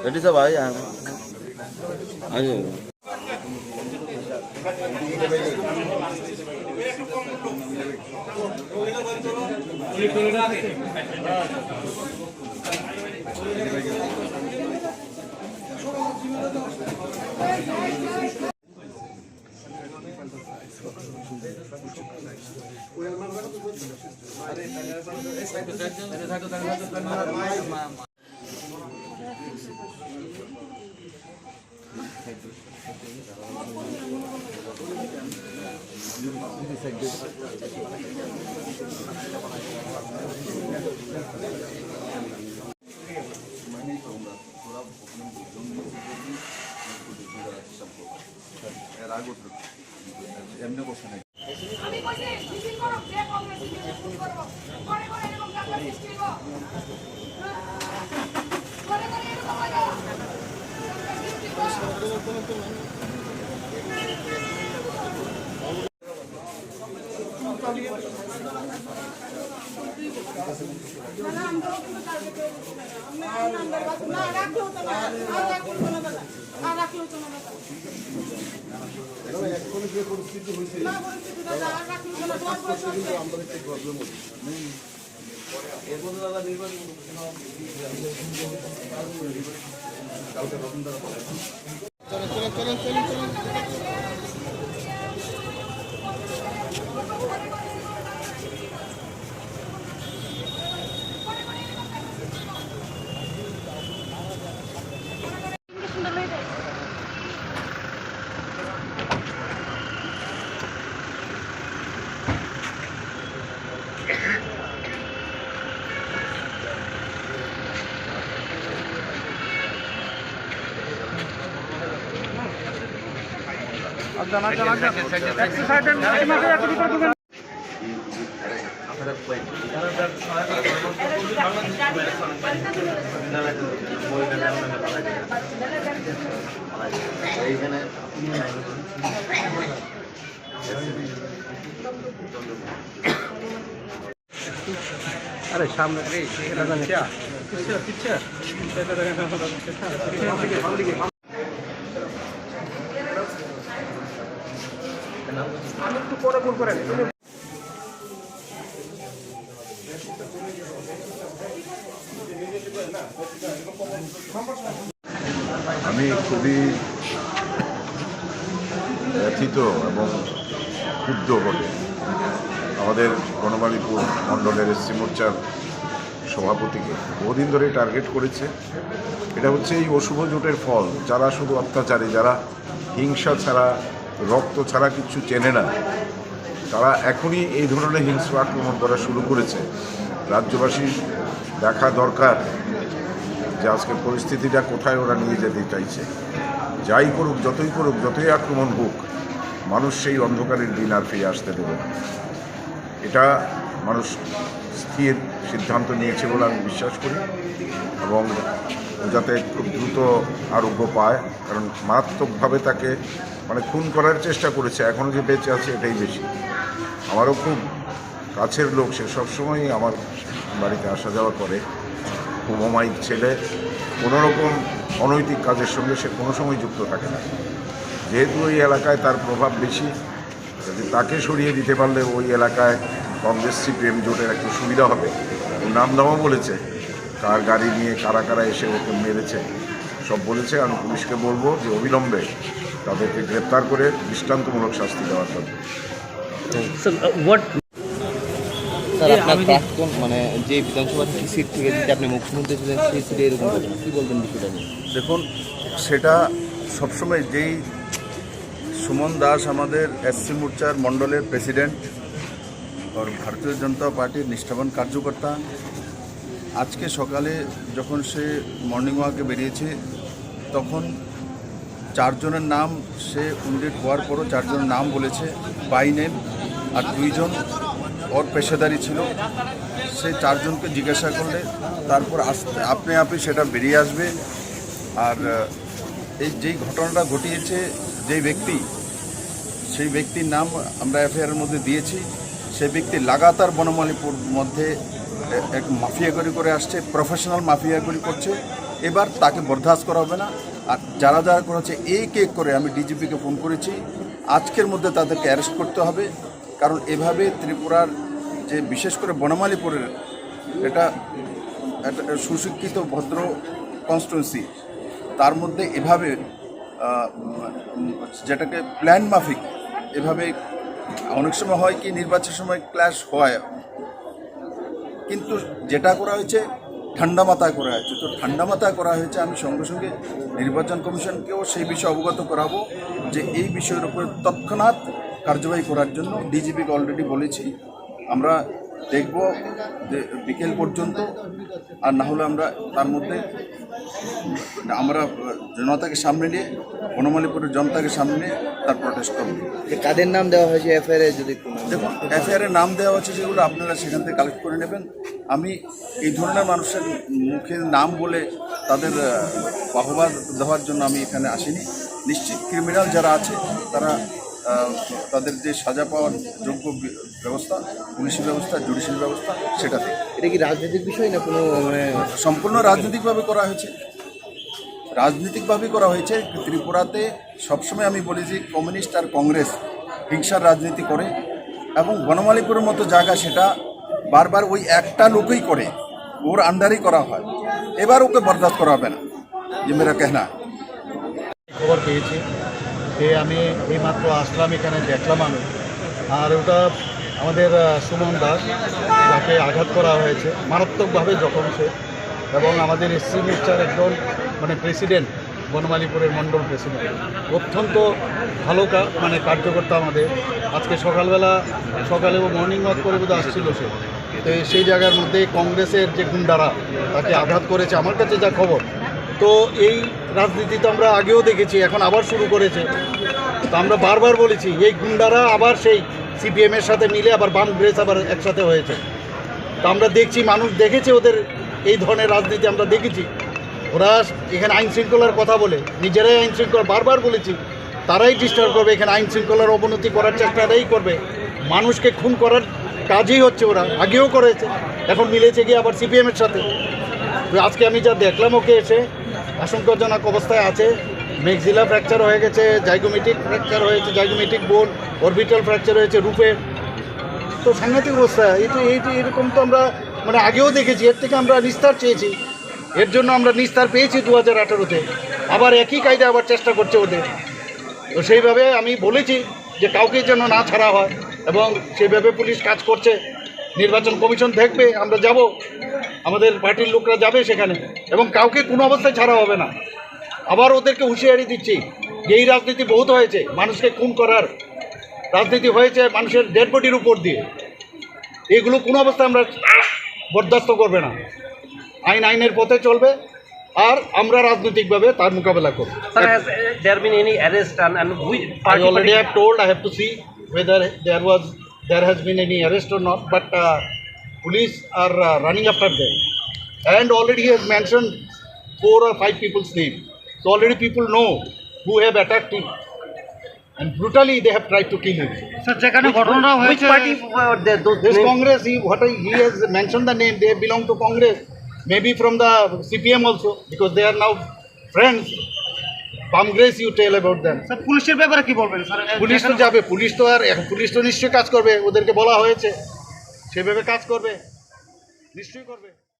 Ready सब आए यहाँ अरे सामने আমি খুবই ব্যথিত এবং ক্ষুব্ধ বটে আমাদের বনমালীপুর মণ্ডলের এসসি মোর্চার সভাপতিকে বহুদিন ধরে টার্গেট করেছে। এটা হচ্ছে এই অশুভ জোটের ফল। যারা শুধু অত্যাচারী, যারা হিংসা ছাড়া রক্ত ছাড়া কিছু চেনে না, তারা এখনই এই ধরনের হিংস্র আক্রমণ করা শুরু করেছে। রাজ্যবাসীর দেখা দরকার যে আজকের পরিস্থিতিটা কোথায় ওরা নিয়ে যেতে চাইছে। যাই করুক, যতই আক্রমণ হোক, মানুষ সেই অন্ধকারের দিন আর ফিরে আসতে দেবে না। এটা মানুষ স্থির সিদ্ধান্ত নিয়েছে বলে আমি বিশ্বাস করি এবং যাতে খুব দ্রুত আরোগ্য পায়, কারণ মারাত্মকভাবে তাকে খুন করার চেষ্টা করেছে। এখনও যে বেঁচে আছে এটাই বেশি। আমারও খুব কাছের লোক, সে সবসময়ই আমার বাড়িতে আসা যাওয়া করে। খুব অমায়িক ছেলে, কোনোরকম অনৈতিক কাজের সঙ্গে সে কোনো সময় যুক্ত থাকে না। যেহেতু ওই এলাকায় তার প্রভাব বেশি, যদি তাকে সরিয়ে দিতে পারলে ওই এলাকায় কংগ্রেস সিপিএম জোটের একটু সুবিধা হবে। নাম দামও বলেছে, কার গাড়ি নিয়ে কারা কারা এসে ওকে মেরেছে সব বলেছে। আমি পুলিশকে বলবো যে অবিলম্বে তাদেরকে গ্রেপ্তার করে দৃষ্টান্তমূলক শাস্তি দেওয়ার জন্য। যে বিধানসভা সিট থেকে যদি আপনি মুখ্যমন্ত্রী ছিলেন, সেই সিটে এরকম কী বলবেন বিষয়টা নিয়ে? দেখুন, সেটা সবসময় যেই সুমন দাস আমাদের এসসি মোর্চার মণ্ডলের প্রেসিডেন্ট और भारतीय जनता पार्टी निष्ठावान कार्यकर्ता আজকে সকালে যখন সে মর্নিং ওয়াকে বেরিয়েছে তখন চারজনের নাম সে উইন্ডেড হওয়ার পরও চারজনের নাম বলেছে বাই নেম, আর দুইজন ওর পেশাদারি ছিল। সে চারজনকে জিজ্ঞাসা করলে তারপর আপনি সেটা বেরিয়ে আসবে। আর এই যেই ঘটনাটা ঘটিয়েছে যেই ব্যক্তি, সেই ব্যক্তির নাম আমরা এফআইআরের মধ্যে দিয়েছি। সেই ব্যক্তি লাগাতার বনমালীপুর মধ্যে এক মাফিয়াগরি করে আসছে, প্রফেশনাল মাফিয়াগরি করছে। এবার তাকে বরদাস্ত করা হবে না। আর যারা যারা করেছে এক এক করে আমি ডিজিপিকে ফোন করেছি, আজকের মধ্যে তাদেরকে অ্যারেস্ট করতে হবে। কারণ এভাবে ত্রিপুরার যে বিশেষ করে বনমালীপুরের এটা একটা সুশিক্ষিত ভদ্র কনস্টিটুয়েন্সি, তার মধ্যে এভাবে যেটাকে প্ল্যান মাফিক এভাবে অনেক সময় হয় কি নির্বাচনের সময় ক্ল্যাশ হয়, কিন্তু যেটা করা হয়েছে ঠান্ডা মাথায় করা হয়েছে। তো ঠান্ডা মাথায় করা হয়েছে। আমি সঙ্গে সঙ্গে নির্বাচন কমিশনকেও সেই বিষয়ে অবগত করাবো যে এই বিষয়ের উপরে তৎক্ষণাৎ কার্যবাহী করার জন্য ডিজিপিকে অলরেডি বলেছি। আমরা দেখব যে বিকেল পর্যন্ত, আর না হলে আমরা তার মধ্যে আমরা জনতাকে সামনে নিয়ে বনমালীপুরের জনতাকে সামনে নিয়ে তার প্রটেস্ট করব। কাদের নাম দেওয়া হয়েছে এফআইআর যদি দেখুন, এফআইআরের নাম দেওয়া হচ্ছে যেগুলো আপনারা সেখান থেকে কালেক্ট করে নেবেন। আমি এই ধরনের মানুষের মুখের নাম বলে তাদের বাহবা দেওয়ার জন্য আমি এখানে আসিনি। নিশ্চিত ক্রিমিনাল যারা আছে তারা তাদের যে সাজা পাওয়ার যোগ্য ব্যবস্থা, পুলিশি ব্যবস্থা, জুডিশিয়াল ব্যবস্থা, সেটাতে। এটা কি রাজনৈতিক বিষয় না কোনো মানে সম্পূর্ণ রাজনৈতিকভাবে করা হয়েছে। রাজনৈতিকভাবেই করা হয়েছে। ত্রিপুরাতে সবসময় আমি বলি যে কমিউনিস্ট আর কংগ্রেস হিংসার রাজনীতি করে, এবং বনমালীপুরের মতো জায়গা সেটা বারবার ওই একটা লোকই করে, ওর আন্ডারেই করা হয়। এবার ওকে বরদাস্ত করা হবে না, যে মেরা কেহনা। খবর পেয়েছি যে আমি এইমাত্র আসলাম, এখানে দেখলাম আমি। আর ওটা আমাদের সুমন দাস, তাকে আঘাত করা হয়েছে মারাত্মকভাবে জখম সে, এবং আমাদের এসসি মোর্চার একজন মানে প্রেসিডেন্ট, বনমালীপুরের মণ্ডল প্রেসিডেন্ট, অত্যন্ত ভালো মানে কার্যকর্তা আমাদের। আজকে সকালে ও মর্নিং ওয়াক করে বোধহয় আসছিল সে, তো সেই জায়গার মধ্যে কংগ্রেসের যে গুন্ডারা তাকে আঘাত করেছে, আমার কাছে যা খবর। তো এই রাজনীতি তো আমরা আগেও দেখেছি, এখন আবার শুরু করেছে। তো আমরা বারবার বলেছি এই গুন্ডারা আবার সেই সিপিএমের সাথে মিলে আবার বাম গ্রেস আবার একসাথে হয়েছে। তো আমরা দেখছি, মানুষ দেখেছে ওদের এই ধরনের রাজনীতি আমরা দেখেছি। ওরা এখানে আইন শৃঙ্খলার কথা বলে, নিজেরাই আইন শৃঙ্খলা বারবার বলেছি, তারাই ডিস্টার্ব করবে, এখানে আইন শৃঙ্খলার অবনতি করার চেষ্টাটাই করবে, মানুষকে খুন করার কাজই হচ্ছে। ওরা আগেও করেছে, এখন মিলেছে গিয়ে আবার সিপিএমের সাথে। তো আজকে আমি যা দেখলাম, ওকে এসে আশঙ্কাজনক অবস্থায় আছে। মেক্সিলা ফ্র্যাকচার হয়ে গেছে, জাইগোমেটিক ফ্র্যাকচার হয়েছে, জাইগোমেটিক বোন, অরবিটাল ফ্র্যাকচার হয়েছে রূপের। তো সাংঘাতিক অবস্থা। এরকম তো আমরা মানে আগেও দেখেছি। এর থেকে আমরা নিস্তার চেয়েছি, এর জন্য আমরা নিস্তার পেয়েছি 2018-তে। আবার একই কায়দা আবার চেষ্টা করছে ওদের। তো সেইভাবে আমি বলেছি যে কাউকে যেন না ছাড়া হয়, এবং সেইভাবে পুলিশ কাজ করছে। নির্বাচন কমিশন দেখবে, আমরা যাব, আমাদের পার্টির লোকরা যাবে সেখানে, এবং কাউকে কোনো অবস্থায় ছাড়া হবে না। আবার ওদেরকে হুঁশিয়ারি দিচ্ছি যে এই রাজনীতি বহুত হয়েছে, মানুষকে খুন করার রাজনীতি হয়েছে মানুষের ডেড বডির উপর দিয়ে। এগুলো কোনো অবস্থায় আমরা বরদাস্ত করবে না। আইনের পথে চলবে, আর আমরা রাজনৈতিকভাবে তার মোকাবেলা করব। I already have told, I have to see whether there has been any arrest or not, but police are running after them, and already he has mentioned 4 or 5 people's name. So already people know who have attacked him, and brutally they have tried to kill him. Sir, যেখানে ঘটনা হয়েছে, which party this Congress, he has mentioned the name, they belong to Congress, maybe from the CPM also, because they are now friends. Congress, you tell about them. Sir, পুলিশের ব্যাপারে কি বলবেন sir? Police তো যাবে, police তো নিশ্চয়ই কাজ করবে, ওদেরকে বলা হয়েছে সেভাবে কাজ করবে, নিশ্চয়ই করবে।